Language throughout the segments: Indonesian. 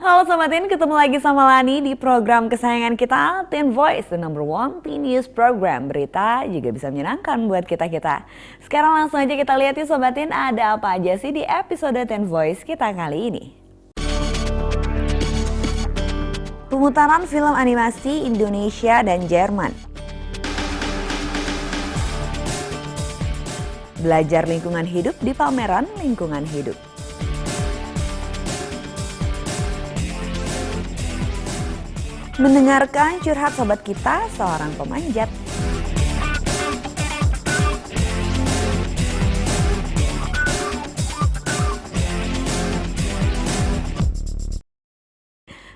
Halo Sobat Teen, ketemu lagi sama Lani di program kesayangan kita, Teen Voice, the number one teen news program. Berita juga bisa menyenangkan buat kita-kita. Sekarang langsung aja kita lihat yuk Sobat Teen, ada apa aja sih di episode Teen Voice kita kali ini. Pemutaran film animasi Indonesia dan Jerman. Belajar lingkungan hidup di pameran lingkungan hidup. Mendengarkan curhat sobat kita, seorang pemanjat.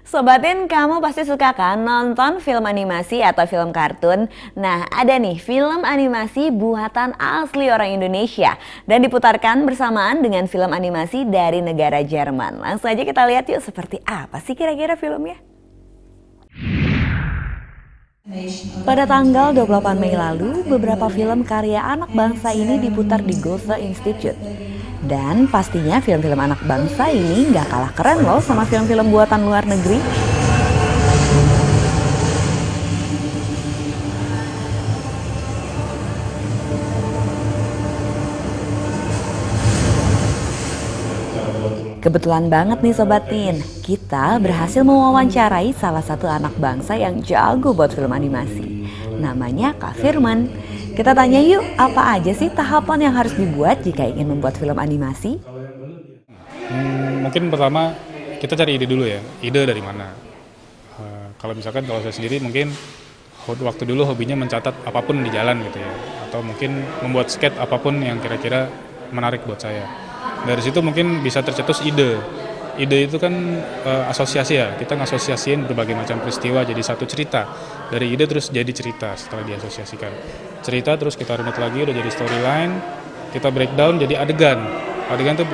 Sobatin, kamu pasti suka kan nonton film animasi atau film kartun? Nah, ada nih film animasi buatan asli orang Indonesia dan diputarkan bersamaan dengan film animasi dari negara Jerman. Langsung aja kita lihat yuk seperti apa sih kira-kira filmnya. Pada tanggal 28 Mei lalu, beberapa film karya anak bangsa ini diputar di Goethe Institute. Dan pastinya film-film anak bangsa ini nggak kalah keren loh sama film-film buatan luar negeri. Kebetulan banget nih Sobat Teen, kita berhasil mewawancarai salah satu anak bangsa yang jago buat film animasi. Namanya Kak Firman. Kita tanya yuk, apa aja sih tahapan yang harus dibuat jika ingin membuat film animasi? Mungkin pertama kita cari ide dulu ya, ide dari mana. Kalau saya sendiri mungkin waktu dulu hobinya mencatat apapun di jalan gitu ya. Atau mungkin membuat skate apapun yang kira-kira menarik buat saya. Dari situ mungkin bisa tercetus ide. Ide itu kan asosiasi ya, kita ngasosiasiin berbagai macam peristiwa jadi satu cerita. Dari ide terus jadi cerita setelah diasosiasikan. Cerita terus kita runut lagi udah jadi storyline, kita breakdown jadi adegan. Adegan itu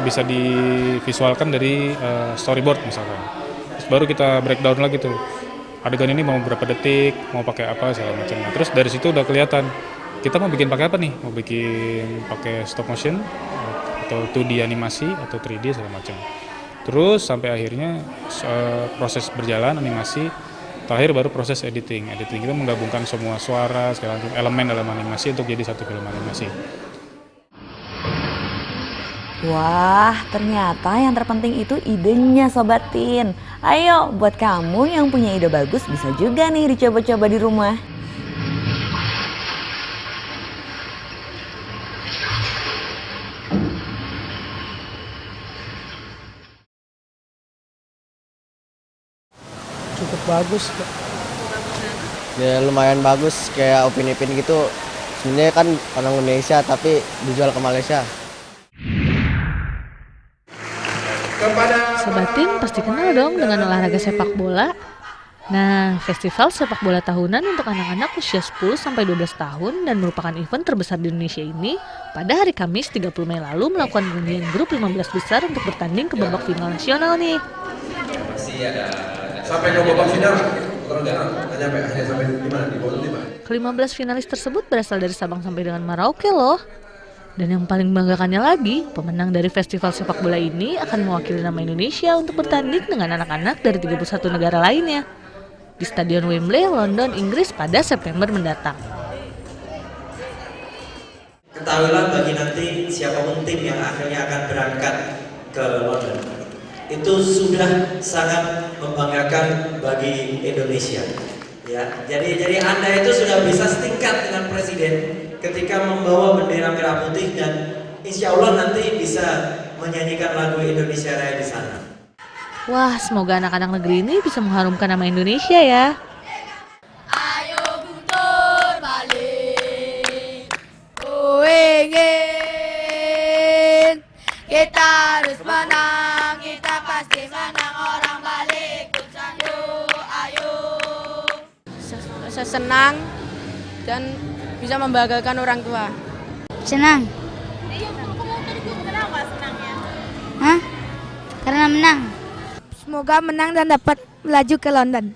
bisa divisualkan dari storyboard misalkan. Terus baru kita breakdown lagi tuh. Adegan ini mau berapa detik, mau pakai apa segala macam. Nah, terus dari situ udah kelihatan kita mau bikin pakai apa nih? Mau bikin pakai stop motion atau 2D animasi atau 3D segala macam. Terus sampai akhirnya proses berjalan animasi, terakhir baru proses editing. Editing itu menggabungkan semua suara, segala macam elemen dalam animasi untuk jadi satu film animasi. Wah, ternyata yang terpenting itu idenya Sobat Teen. Ayo, buat kamu yang punya ide bagus bisa juga nih dicoba-coba di rumah. Cukup bagus. Ya lumayan bagus, kayak Upin Ipin gitu. Sebenarnya kan orang Indonesia tapi dijual ke Malaysia. Sobat Teen pasti kenal dong dengan olahraga sepak bola. Nah, festival sepak bola tahunan untuk anak-anak usia 10-12 tahun dan merupakan event terbesar di Indonesia ini pada hari Kamis 30 Mei lalu melakukan undian grup 15 besar untuk bertanding ke babak final nasional nih. Sampai ke babak final, hanya sampai di mana? Di bawah 5. Ke-15 finalis tersebut berasal dari Sabang sampai dengan Merauke loh. Dan yang paling membanggakannya lagi, pemenang dari festival sepak bola ini akan mewakili nama Indonesia untuk bertanding dengan anak-anak dari 31 negara lainnya di Stadion Wembley, London, Inggris pada September mendatang. Ketahuilah bagi nanti siapapun tim yang akhirnya akan berangkat ke London, itu sudah sangat membanggakan bagi Indonesia. Ya, jadi Anda itu sudah bisa setingkat dengan Presiden ketika membawa bendera merah putih dan insya Allah nanti bisa menyanyikan lagu Indonesia Raya di sana. Wah, semoga anak-anak negeri ini bisa mengharumkan nama Indonesia ya. Ayo Guntur balik, ku ingin kita harus menang, kita pasti menang, orang balik puncak yuk, ayo. Senang dan bisa membanggakan orang tua. Senang. Kenapa senangnya? Hah? Karena menang. Semoga menang dan dapat melaju ke London.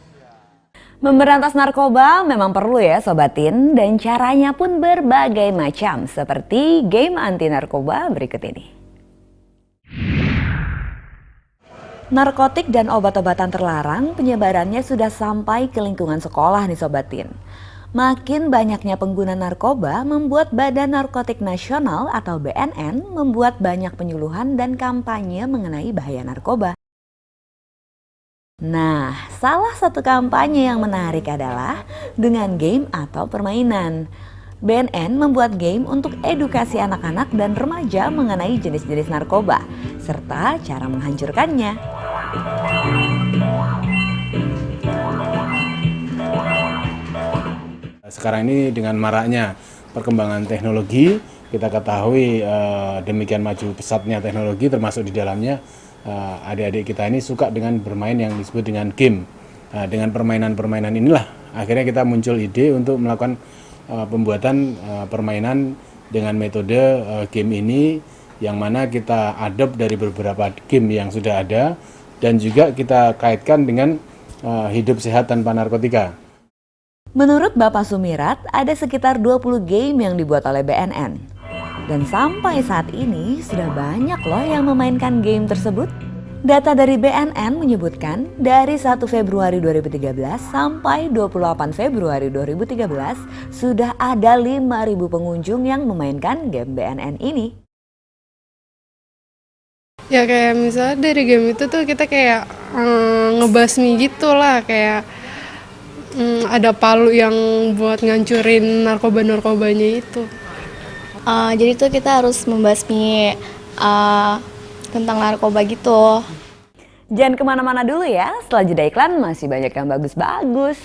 Memberantas narkoba memang perlu ya Sobat Teen, dan caranya pun berbagai macam seperti game anti narkoba berikut ini. Narkotik dan obat-obatan terlarang penyebarannya sudah sampai ke lingkungan sekolah nih Sobat Teen. Makin banyaknya pengguna narkoba membuat Badan Narkotik Nasional atau BNN membuat banyak penyuluhan dan kampanye mengenai bahaya narkoba. Nah, salah satu kampanye yang menarik adalah dengan game atau permainan. BNN membuat game untuk edukasi anak-anak dan remaja mengenai jenis-jenis narkoba, serta cara menghancurkannya. Sekarang ini dengan maraknya perkembangan teknologi, kita ketahui demikian maju pesatnya teknologi, termasuk di dalamnya adik-adik kita ini suka dengan bermain yang disebut dengan game. Dengan permainan-permainan inilah akhirnya kita muncul ide untuk melakukan pembuatan permainan dengan metode game ini, yang mana kita adopt dari beberapa game yang sudah ada dan juga kita kaitkan dengan hidup sehat tanpa narkotika. Menurut Bapak Sumirat, ada sekitar 20 game yang dibuat oleh BNN. Dan sampai saat ini sudah banyak loh yang memainkan game tersebut. Data dari BNN menyebutkan dari 1 Februari 2013 sampai 28 Februari 2013 sudah ada 5.000 pengunjung yang memainkan game BNN ini. Ya kayak misalnya dari game itu tuh kita kayak ngebasmi gitu lah, kayak ada palu yang buat ngancurin narkoba-narkobanya itu. Jadi tuh kita harus membasmi tentang narkoba gitu. Jangan kemana-mana dulu ya, setelah jeda iklan masih banyak yang bagus-bagus.